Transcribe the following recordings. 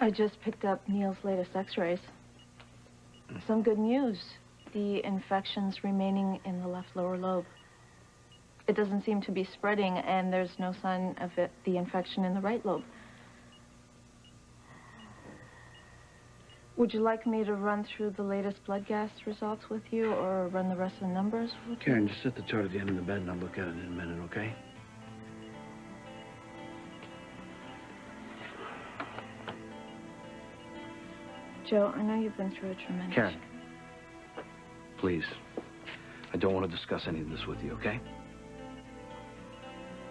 I just picked up Neil's latest x-rays. Some good news. The infection's remaining in the left lower lobe. It doesn't seem to be spreading, and there's no sign of the infection in the right lobe. Would you like me to run through the latest blood gas results with you, or run the rest of the numbers with you? Karen, just set the chart at the end of the bed and I'll look at it in a minute, okay? Joe, I know you've been through a tremendous... Karen, please. I don't want to discuss any of this with you, okay?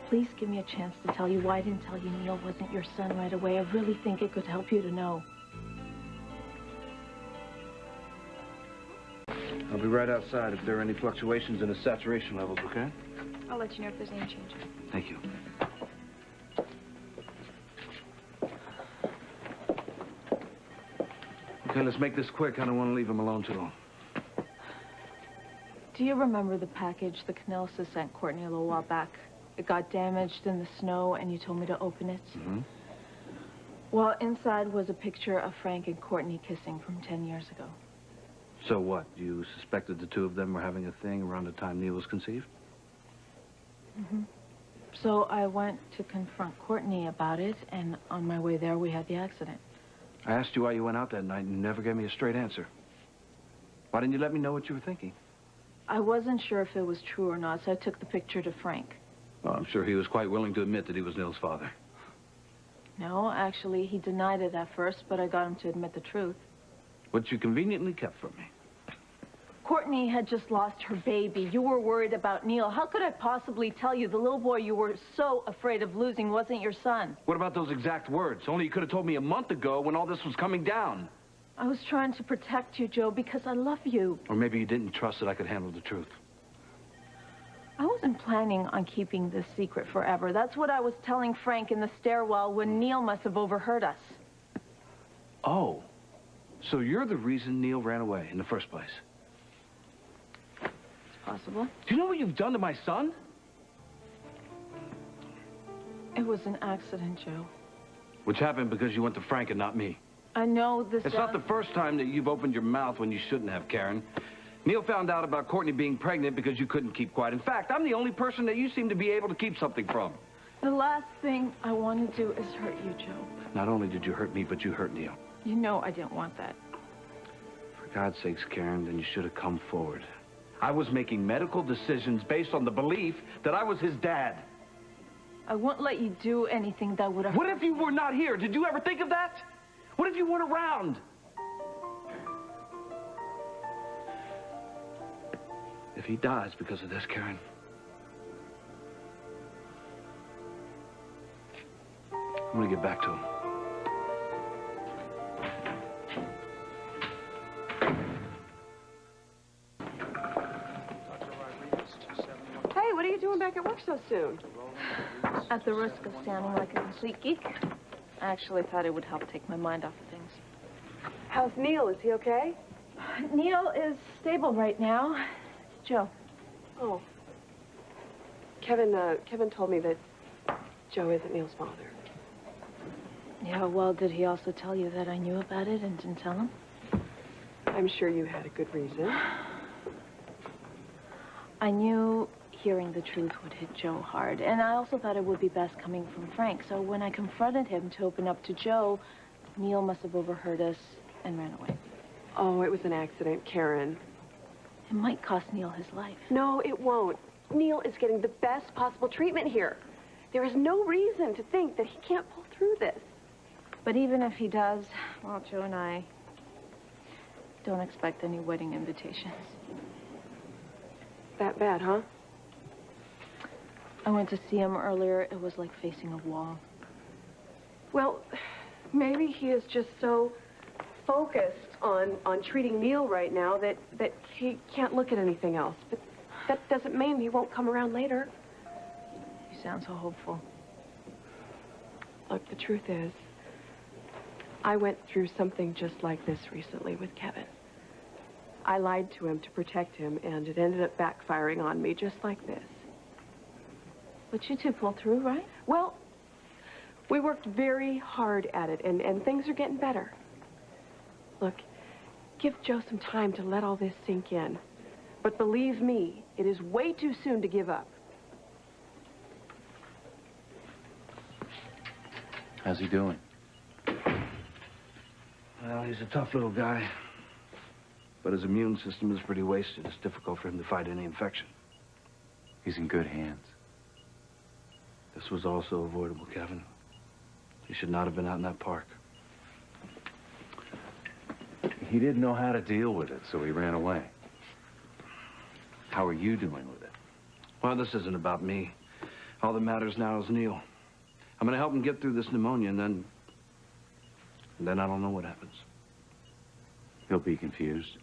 Please give me a chance to tell you why I didn't tell you Neil wasn't your son right away. I really think it could help you to know. I'll be right outside if there are any fluctuations in his saturation levels, okay? I'll let you know if there's any change. Thank you. Okay, let's make this quick. I don't want to leave him alone too long. Do you remember the package the Canellis sent Courtney a little while back? It got damaged in the snow, and you told me to open it. Mm-hmm. Well, inside was a picture of Frank and Courtney kissing from 10 years ago. So what? You suspected the two of them were having a thing around the time Neil was conceived? Mm-hmm. So I went to confront Courtney about it, and on my way there, we had the accident. I asked you why you went out that night, and you never gave me a straight answer. Why didn't you let me know what you were thinking? I wasn't sure if it was true or not, so I took the picture to Frank. Well, I'm sure he was quite willing to admit that he was Neil's father. No, actually, he denied it at first, but I got him to admit the truth. Which you conveniently kept from me. Courtney had just lost her baby. You were worried about Neil. How could I possibly tell you the little boy you were so afraid of losing wasn't your son? What about those exact words? Only you could have told me a month ago when all this was coming down. I was trying to protect you, Joe, because I love you. Or maybe you didn't trust that I could handle the truth. I wasn't planning on keeping this secret forever. That's what I was telling Frank in the stairwell when Neil must have overheard us. Oh. So you're the reason Neil ran away in the first place? It's possible. Do you know what you've done to my son? It was an accident, Joe. Which happened because you went to Frank and not me. I know this... It's not the first time that you've opened your mouth when you shouldn't have, Karen. Neil found out about Courtney being pregnant because you couldn't keep quiet. In fact, I'm the only person that you seem to be able to keep something from. The last thing I want to do is hurt you, Joe. Not only did you hurt me, but you hurt Neil. You know I didn't want that. For God's sakes, Karen, then you should have come forward. I was making medical decisions based on the belief that I was his dad. I won't let you do anything that would have... What if you were not here? Did you ever think of that? What if you weren't around? If he dies because of this, Karen, I'm gonna get back to him. Hey, what are you doing back at work so soon? At the risk of sounding like a complete geek, I actually thought it would help take my mind off of things. How's Neil? Is he okay? Neil is stable right now. Joe. Oh. Kevin told me that Joe isn't Neil's father. Yeah, well, did he also tell you that I knew about it and didn't tell him? I'm sure you had a good reason. I knew hearing the truth would hit Joe hard, and I also thought it would be best coming from Frank. So when I confronted him to open up to Joe, Neil must have overheard us and ran away. Oh, it was an accident, Karen. It might cost Neil his life. No, it won't. Neil is getting the best possible treatment here. There is no reason to think that he can't pull through this. But even if he does, well, Joe and I don't expect any wedding invitations. That bad, huh? I went to see him earlier. It was like facing a wall. Well, maybe he is just so focused on treating Neil right now that he can't look at anything else. But that doesn't mean he won't come around later. You sound so hopeful. Look, the truth is, I went through something just like this recently with Kevin. I lied to him to protect him, and it ended up backfiring on me just like this. But you two pulled through, right? Well, We worked very hard at it, and things are getting better. Look, give Joe some time to let all this sink in. But believe me, it is way too soon to give up. How's he doing? Well, he's a tough little guy. But his immune system is pretty wasted. It's difficult for him to fight any infection. He's in good hands. This was also avoidable, Kevin. He should not have been out in that park. He didn't know how to deal with it, so he ran away. How are you doing with it? Well, this isn't about me. All that matters now is Neil. I'm going to help him get through this pneumonia, and then I don't know what happens. He'll be confused,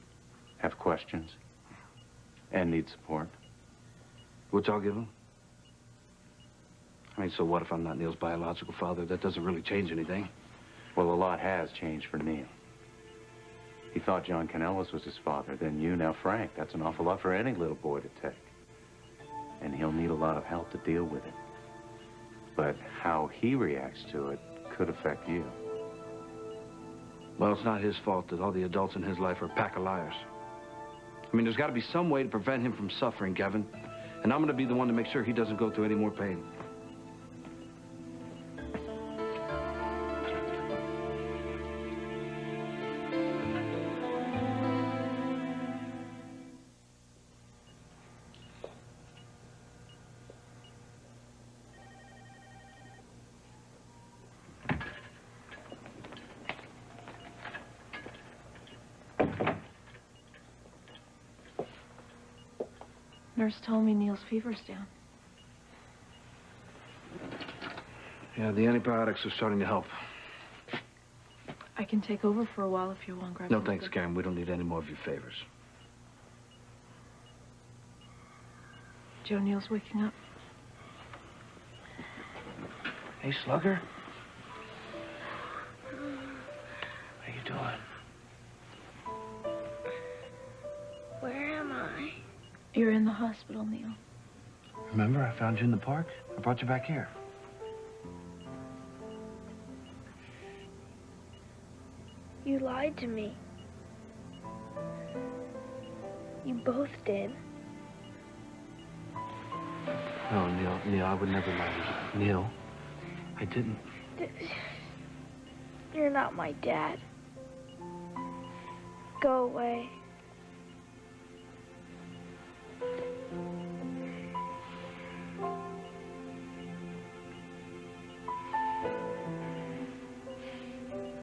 have questions, and need support. Which I'll give him. I mean, so what if I'm not Neil's biological father? That doesn't really change anything. Well, a lot has changed for Neil. He thought John Canellis was his father, then you, now Frank. That's an awful lot for any little boy to take. And he'll need a lot of help to deal with it. But how he reacts to it could affect you. Well, it's not his fault that all the adults in his life are a pack of liars. I mean, there's got to be some way to prevent him from suffering, Kevin. And I'm going to be the one to make sure he doesn't go through any more pain. Nurse told me Neil's fever's down. Yeah, the antibiotics are starting to help. I can take over for a while if you want, grab No, something. thanks, Karen. We don't need any more of your favors. Joe, Neil's waking up. Hey, Slugger. How you doing? Where am I? You're in the hospital, Neil. Remember, I found you in the park? I brought you back here. You lied to me. You both did. No, Neil, I would never lie to you. Neil, I didn't. You're not my dad. Go away.